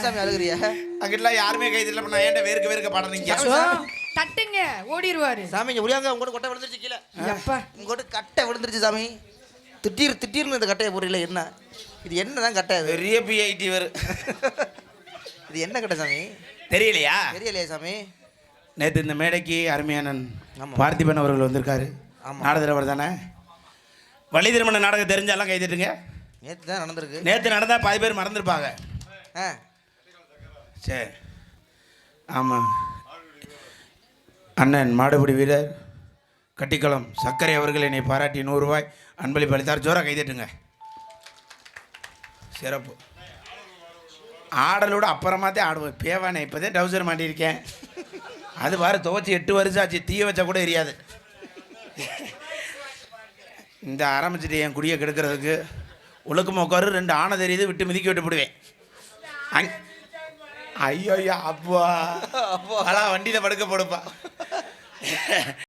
சாமி அழுகுறியா? அங்கிட்டலாம் யாருமே கை தட்டல. நான் ஏன்டா வேர்க்க பாடுறீங்க? தட்டுங்க ஓடிடுவாரு சாமி. இங்க முடியாங்க. உங்கள்கிட்ட கொட்டை விழுந்துருச்சு கீழே. உங்கள்கிட்ட கட்டை விழுந்துருச்சு சாமி. திடீர்னு இந்த கட்டையை போறீங்களா? என்ன இது? என்னதான் கட்டை? அது பெரிய பிஐடி வரும். இது என்ன கட்டை சாமி? தெரியலையா சாமி. நேற்று இந்த மேடைக்கு அருமையான பார்த்திபன் அவர்கள் வந்திருக்காரு. நாடகர் தானே? வள்ளி திருமண நாடகம் தெரிஞ்சாலாம் கை தட்டுங்க. நேற்று தான் நடந்திருக்கு. நேற்று நடந்தால் பாதி பேர் மறந்துருப்பாங்க. சரி, ஆமாம். அண்ணன் மாடுபிடி வீரர் கட்டிக்குளம் சர்க்கரை அவர்கள் என்னை பாராட்டி 100 ரூபாய் அன்பளிப்பு அளித்தார். ஜோராக கைதட்டுங்க. சிறப்பு. ஆடலோடு அப்புறமாத்தே ஆடுவேன். பேவானே இப்போதே டவுசர் மாட்டியிருக்கேன். அது வார துவச்சி 8 வருஷம் ஆச்சு. தீய வச்சா கூட எரியாது. இந்த ஆரம்பிச்சுட்டு என் குடியை கெடுக்கிறதுக்கு ஒழுக்கமாக உட்காரு. 2 ஆணை தெரியுது விட்டு மிதிக்க விட்டு போடுவேன். ஐயோ அப்பா வண்டியில் படுக்க போடுப்பா.